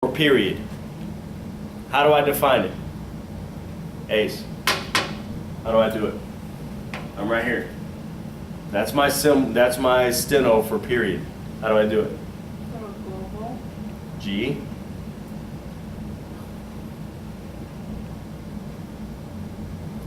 or period. How do I define it? Ace. How do I do it? I'm right here. That's my steno for period. How do I do it? Global. G.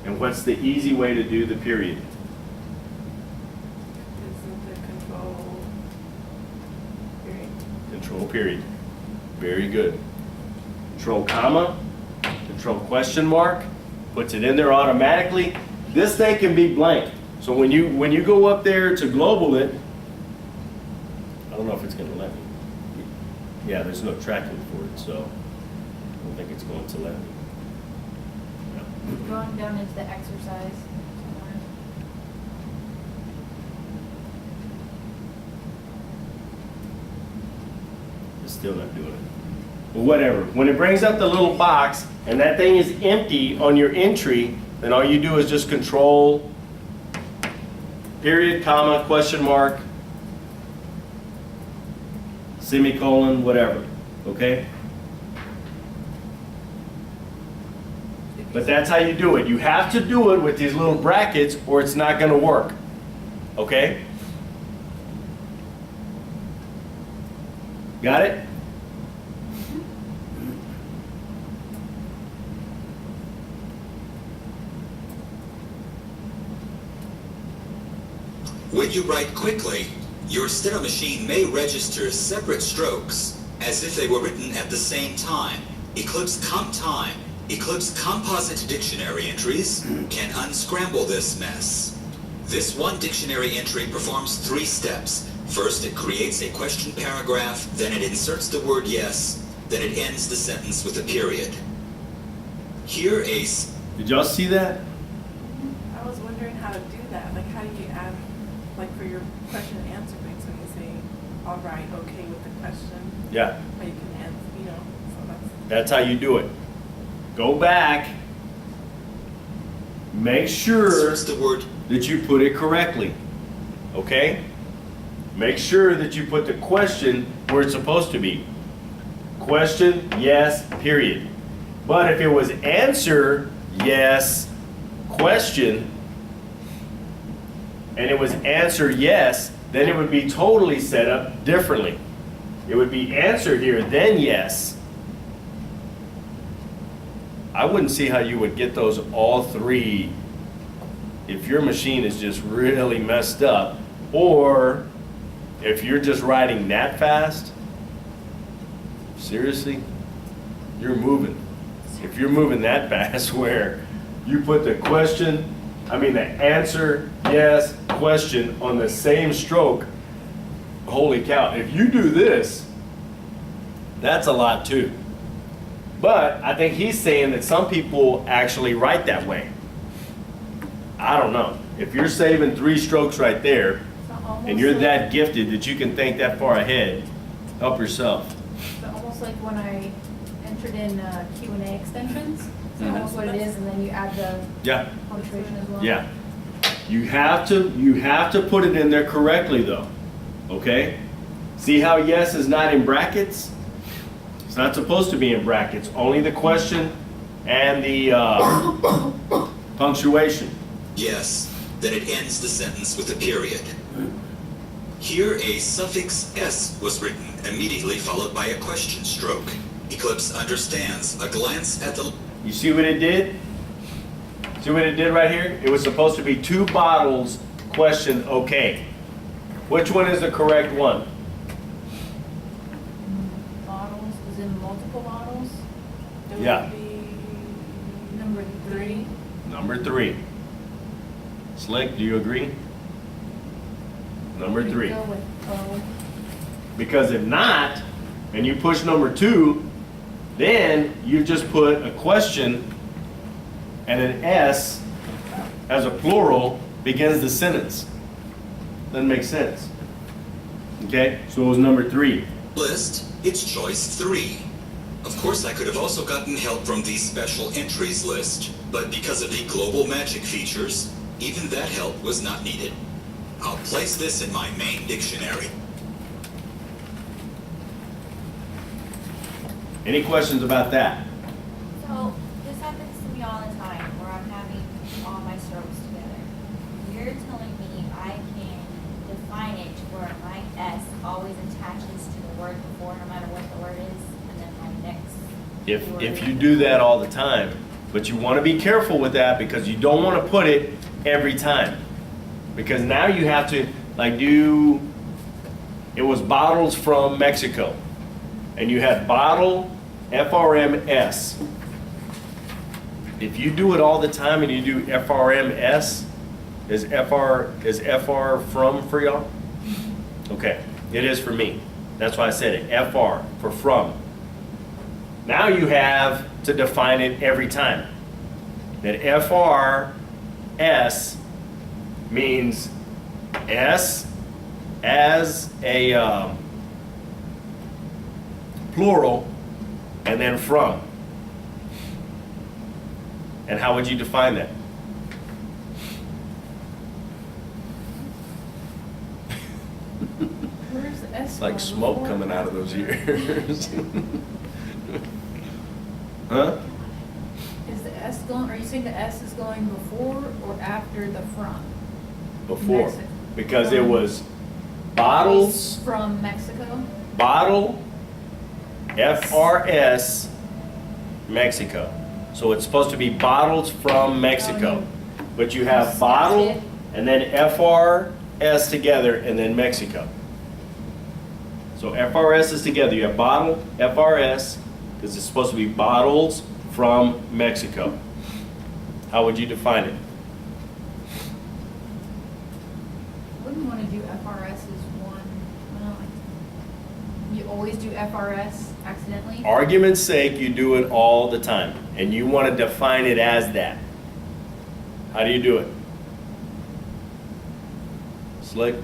And what's the easy way to do the period? Isn't the control period? Control period. Very good. Control comma, control question mark, puts it in there automatically. This thing can be blank. So when you go up there to global it, I don't know if it's going to let me. Yeah, there's no tracking for it, so I don't think it's going to let me. No. Going down into the exercise somewhere. It's still not doing it. But whatever. When it brings up the little box and that thing is empty on your entry, then all you do is just control period, comma, question mark, semicolon, whatever. Okay? But that's how you do it. You have to do it with these little brackets or it's not going to work. Okay? Got it? When you write quickly, your steno machine may register separate strokes as if they were written at the same time. Eclipse CompTime, Eclipse Composite Dictionary entries can unscramble this mess. This one dictionary entry performs 3 steps. First, it creates a question paragraph, then it inserts the word yes, then it ends the sentence with a period. Here, Ace. Did y'all see that? I was wondering how to do that. Like, how do you add, like, for your question and answer things when you say, all right, okay with the question? Yeah. How you can answer, you know, so That's how you do it. Go back. Make sure Inserts the word that you put it correctly. Okay? Make sure that you put the question where it's supposed to be. Question, yes, period. But if it was answer, yes, question, and it was answer, yes, then it would be totally set up differently. It would be answer here, then yes. I wouldn't see how you would get those all 3 if your machine is just really messed up, or if you're just writing that fast. Seriously, you're moving. If you're moving that fast where you put the answer, yes, question on the same stroke, holy cow, if you do this, that's a lot too. But I think he's saying that some people actually write that way. I don't know. If you're saving 3 strokes right there, and you're that gifted that you can think that far ahead, help yourself. So almost like when I entered in Q&A extensions, so almost what it is, and then you add the Yeah. punctuation as well. Yeah. You have to put it in there correctly though. Okay? See how yes is not in brackets? It's not supposed to be in brackets. Only the question and the punctuation. yes, then it ends the sentence with a period. Here, a suffix s was written, immediately followed by a question stroke. Eclipse understands a glance at the... You see what it did? See what it did right here? It was supposed to be 2 bottles, question, okay. Which one is the correct one? Bottles, is in multiple bottles. it would Yeah. be Number 3. Number 3. Slick, do you agree? Number 3. Go with O. Because if not, and you push number 2, then you just put a question and an S as a plural begins the sentence. Doesn't make sense. Okay, so it was number 3. list, it's choice 3. Of course, I could have also gotten help from the special entries list, but because of the global magic features, even that help was not needed. I'll place this in my main dictionary. Any questions about that? So this happens to me all the time where I'm having all my strokes together. You're telling me I can define it to where my S always attaches to the word before, no matter what the word is, and then my next word. If you do that all the time, but you want to be careful with that because you don't want to put it every time. Because now you have to like do, it was bottles from Mexico. And you had bottle FRMS. If you do it all the time and you do FRMS, is FR from for y'all? Okay, it is for me. That's why I said it, FR for from. Now you have to define it every time. That FRS means S as a plural and then from. And how would you define that? Where's the S? It's like from? smoke Before? coming out of those ears. Huh? Is the S going, are you saying the S is going before or after the from? Before. Mexico. Because it was bottles, From Mexico? bottle, FRS, Mexico. So it's supposed to be bottles from Mexico. But you have That's bottle it. and then FRS together and then Mexico. So FRS is together. You have bottle, FRS, because it's supposed to be bottles from Mexico. How would you define it? Wouldn't want to do FRS as one, well, you always do FRS accidentally? Argument's sake, you do it all the time, and you want to define it as that. How do you do it? Slick? Try,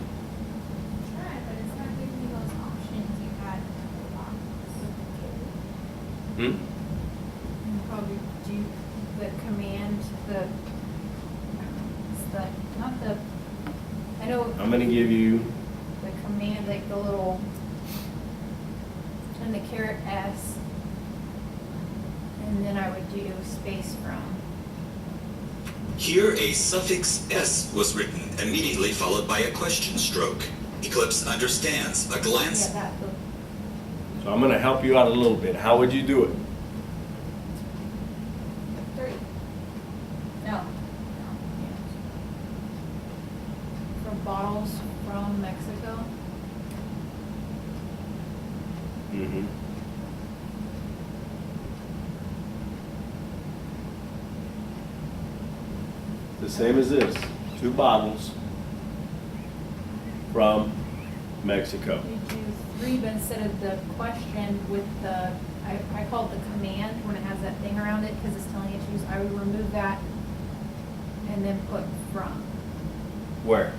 but it's not giving me those options you had in the box. Hmm? You probably do the command, it's the, not the, I know I'm going to give you, the command, like the little, and the caret S, and then I would do space from. Here a suffix S was written, immediately followed by a question stroke. Eclipse understands a glance. Yeah, that, so I'm going to help you out a little bit. How would you do it? 3. No. for bottles from Mexico. Mm-hmm. The same as this, 2 bottles from Mexico. You do 3, but instead of the question with the, I call it the command when it has that thing around it because it's telling you to use, I would remove that and then put from. Where?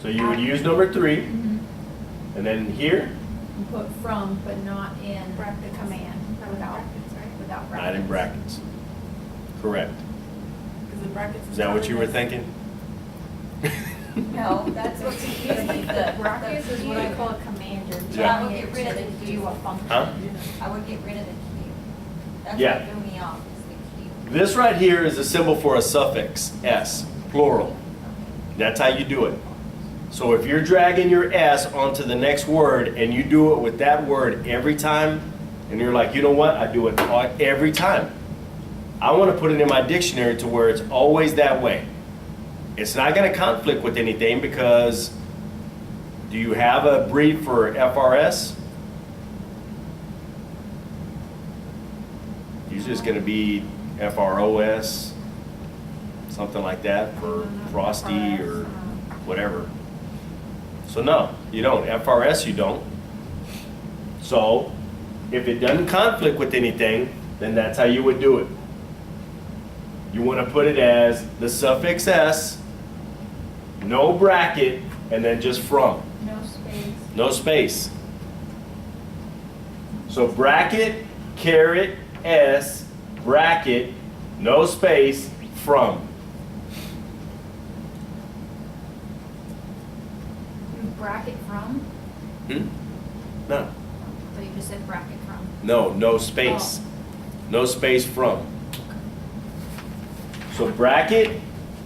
So you would use number 3, Mm-hmm. and then here, And put from, but not in Brackets. the command, Not without, brackets, right? without brackets. not in brackets. Correct. Because the brackets. Is that what you were telling us- thinking? No, that's what confused me. The Brackets is what I Q. call a command, you're Yeah. telling I would it get rid of to the do Q. a function. Huh? I would get rid of the Q. That's Yeah. what threw me off, is the Q. This right here is a symbol for a suffix, S, plural. That's how you do it. So if you're dragging your S onto the next word and you do it with that word every time, and you're like, you know what, I do it every time. I want to put it in my dictionary to where it's always that way. It's not going to conflict with anything because do you have a brief for FRS? Usually it's going to be FROS, something like that for Frosty or whatever. So no, you don't. FRS you don't. So if it doesn't conflict with anything, then that's how you would do it. You want to put it as the suffix S, no bracket, and then just from. No space. No space. So bracket, caret, S, bracket, no space, from. Bracket from, Hmm? No. so you just said bracket from. No space. No space from. So bracket,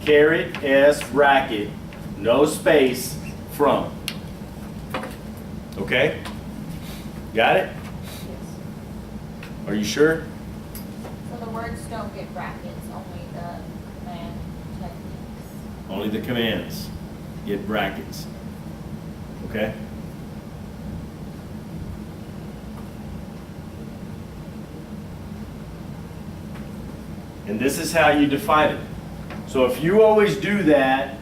caret, S, bracket, no space, from. Okay? Got it? Are you sure? So the words don't get brackets, only the command techniques. Only the commands get brackets. Okay? And this is how you define it. So if you always do that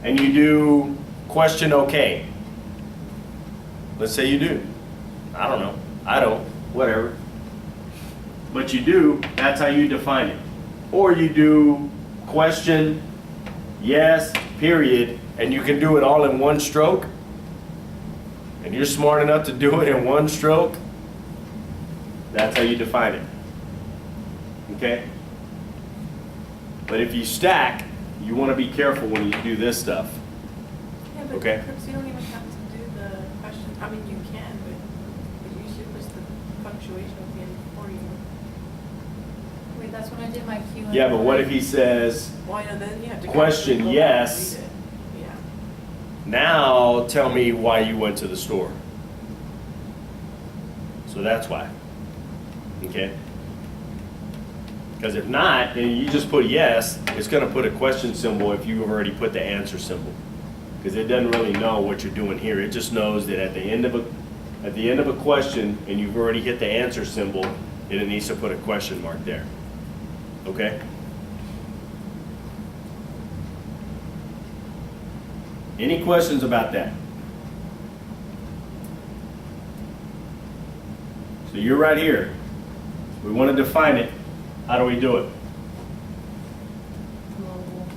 and you do question okay, let's say you do. I don't know. I don't. Whatever. But you do, that's how you define it. Or you do question, yes, period, and you can do it all in one stroke. And you're smart enough to do it in one stroke. That's how you define it. Okay? But if you stack, you want to be careful when you do this stuff. Yeah, but Okay. Crooks, you don't even have to do the question, I mean, you can, but you usually push the punctuation in for you. Wait, that's when I did my Q and A. Yeah, but what if he says, Well, you know, then you have to. Question, go back and yes. read it. Yeah. now tell me why you went to the store? So that's why. Okay? Because if not, and you just put yes, it's going to put a question symbol if you have already put the answer symbol. Because it doesn't really know what you're doing here. It just knows that at the end of a question, and you've already hit the answer symbol, and it needs to put a question mark there. Okay? Any questions about that? So you're right here. We want to define it. How do we do it? Global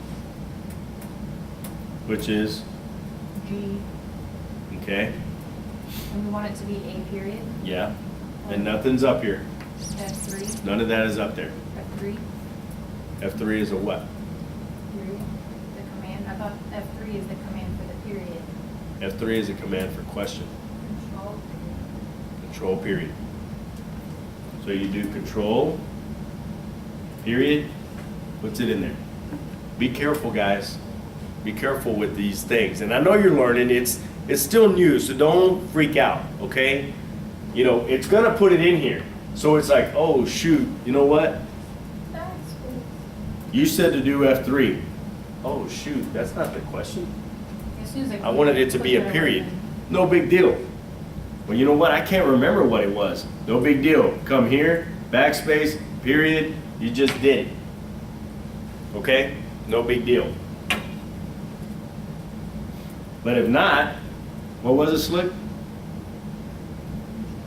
Which is, G, okay, and we want it to be a period, yeah. And nothing's up here. F3, None of that is up there. F3, F3 is a what? period, the command, I thought F3 is the command for the period. F3 is a command for question. Control, Control period. So you do control, period, puts it in there. Be careful, guys. Be careful with these things. And I know you're learning, it's still new, so don't freak out, okay? You know, it's gonna put it in here. So it's like, oh shoot, you know what? that's cool. You said to do F3. Oh shoot, that's not the question. As soon as I wanted it to be a period. No big deal. Well, you know what? I can't remember what it was. No big deal. Come here, backspace, period. You just did it. Okay? No big deal. But if not, what was it, Slick?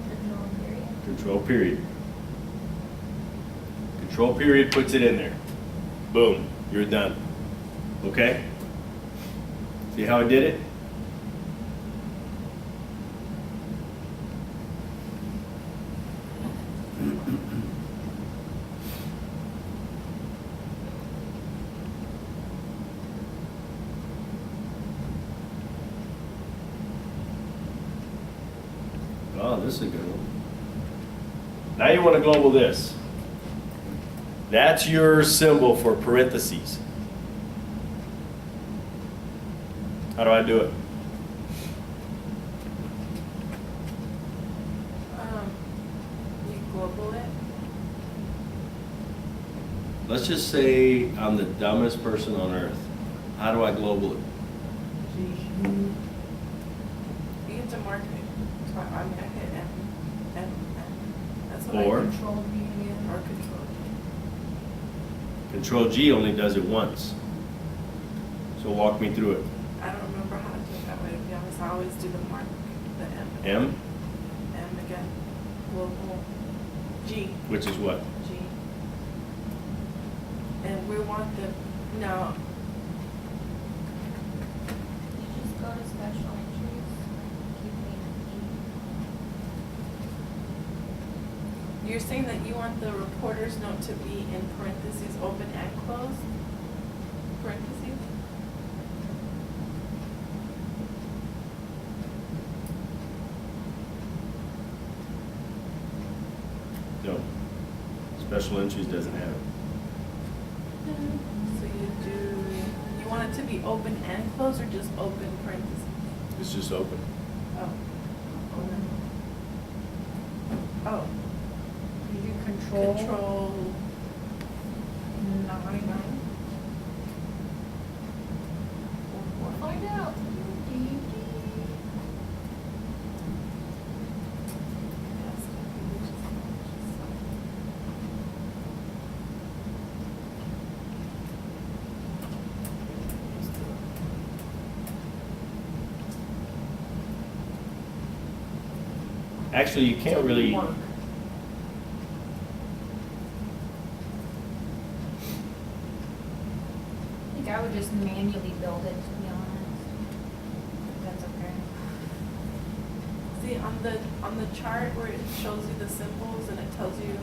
Control period. Control period. Control period puts it in there. Boom. You're done. Okay? See how I did it? Oh, this is a good one. Now you want to global this. That's your symbol for parentheses. How do I do it? You global it. Let's just say I'm the dumbest person on earth. How do I global it? You get to mark it. So I'm gonna hit M. That's what Or? I Control V again. or control. Control G only does it once. So walk me through it. I don't remember how to do it that way, to be honest. I always do the mark, the M. M, M again. Global. G. which is what? G. And we want the, no, You just go to special entries, keep you're saying that you want the reporter's note to be in parentheses, open and closed? Parentheses? Special entries doesn't have it. So you want it to be open and closed or just open parentheses? It's just open. Oh. Open. Oh, You do control. control 9. We'll find out. Actually, you can't really, Work. I think I would just manually build it, to be honest. If that's okay. See, on the chart where it shows you the symbols and it tells you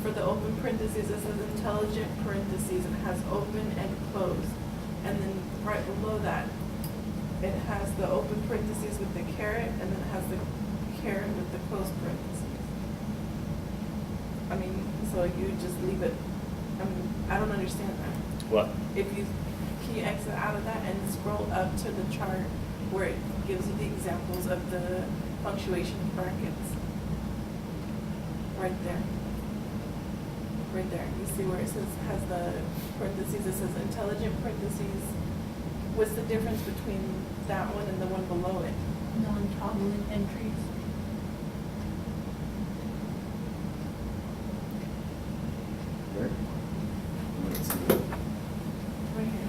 for the open parentheses, it says intelligent parentheses and it has open and closed. And then right below that, it has the open parentheses with the caret and then it has the caret with the closed parentheses. I mean, so you just leave it, I don't understand that. what? If you, can you exit out of that and scroll up to the chart where it gives you the examples of the punctuation brackets? Right there. Right there. You see where it says, has the parentheses, it says intelligent parentheses. What's the difference between that one and the one below it? Non-toggling entries. Right here.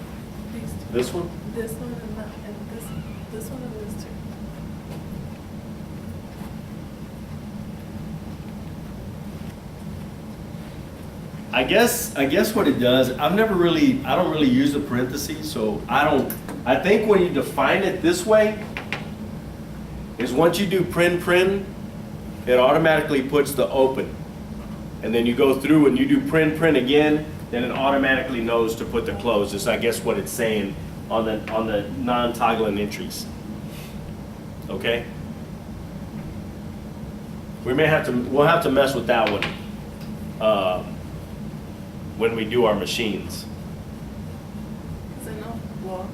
These two. This one? This one and that, and this one and this two. I guess what it does, I don't really use the parentheses, so I think when you define it this way, is once you do print, it automatically puts the open. And then you go through and you do print again, then it automatically knows to put the close, is I guess what it's saying on the non-toggling entries. Okay? We'll have to mess with that one. When we do our machines. Because I know, well,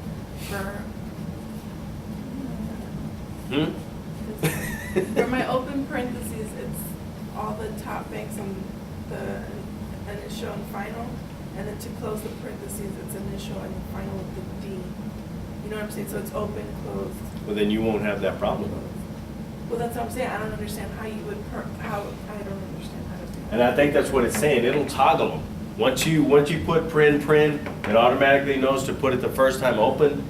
for my open parentheses, it's all the top banks and the initial and final. And then to close the parentheses, it's initial and final with the D. You know what I'm saying? So it's open, closed. Well, then you won't have that problem. Well, that's what I'm saying. I don't understand how you would, I don't understand how to do that. And I think that's what it's saying. It'll toggle them. Once you put print, it automatically knows to put it the first time open.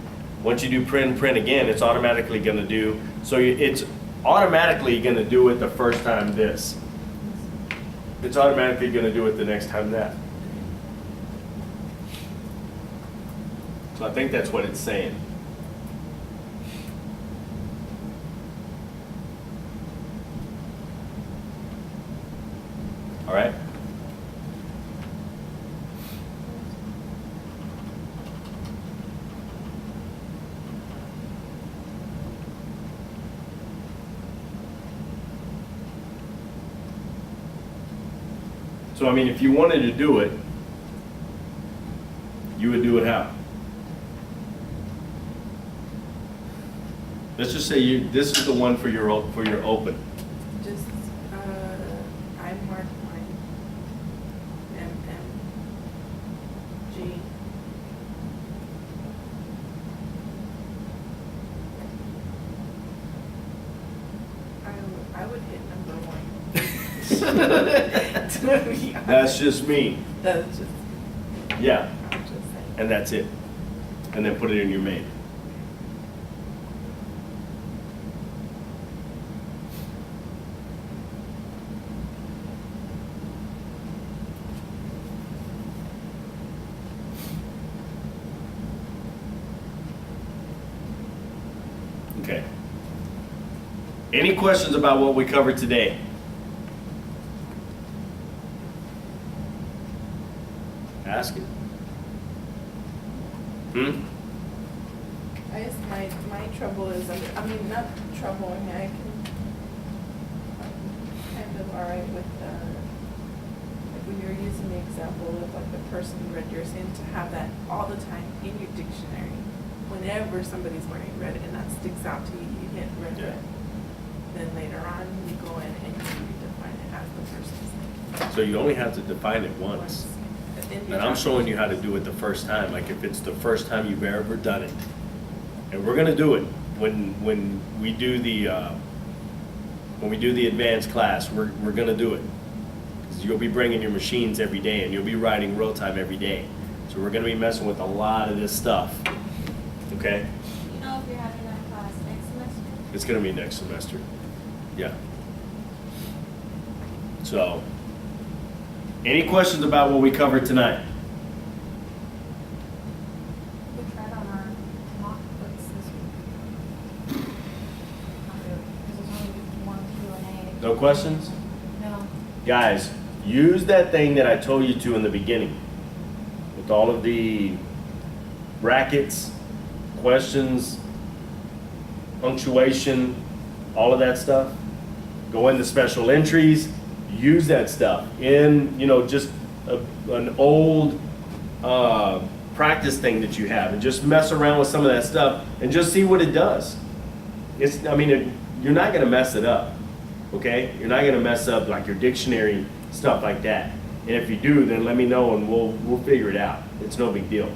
Once you do print again, it's automatically going to do. So it's automatically going to do it the first time this. It's automatically going to do it the next time that. So I think that's what it's saying. All right? So, I mean, if you wanted to do it, you would do it how? Let's just say this is the one for your open. Just, I mark mine. M, G. I would hit number 1. To be honest. That's just me. That's just, Yeah, I'm just saying. and that's it. And then put it in your main. Okay. Any questions about what we covered today? Ask it. I guess my trouble is, I mean, not trouble, I mean, I can, I'm kind of all right with, if we example of like the person who read yours saying to have that all the time in your dictionary. Whenever somebody's wearing red and that sticks out to you, you hit red, Yeah. red. Then later on, you go in and you define it as the person's name. So you only have to define it once. And I'm showing you how to do it the first time, like if it's the first time you've ever done it. And we're gonna do it when we do the advanced class, we're gonna do it. 'Cause you'll be bringing your machines every day and you'll be riding real time every day. So we're gonna be messing with a lot of this stuff, okay? You know if you're having that class next semester? It's gonna be next semester, yeah. So, any questions about what we covered tonight? We tried on our mock books this week. Not really, because there's only one Q&A. No questions? No. Guys, use that thing that I told you to in the beginning with all of the brackets, questions, punctuation, all of that stuff. Go into special entries, use that stuff in, just an old practice thing that you have and just mess around with some of that stuff and just see what it does. You're not gonna mess it up, okay? You're not gonna mess up like your dictionary, stuff like that. And if you do, then let me know and we'll figure it out. It's no big deal,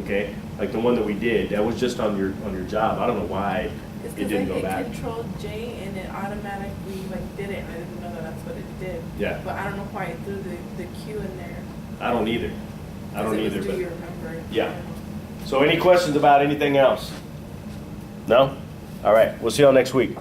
okay? Like the one that we did, that was just on your job. I don't know why It's it because didn't I go hit back. Control J and it automatically like did it, and I didn't know that that's what it did. Yeah. But I don't know why it threw the Q in there. I don't either. I don't 'Cause it either, was, do but. you remember? Yeah. So any questions about anything else? No? All right, we'll see y'all next week.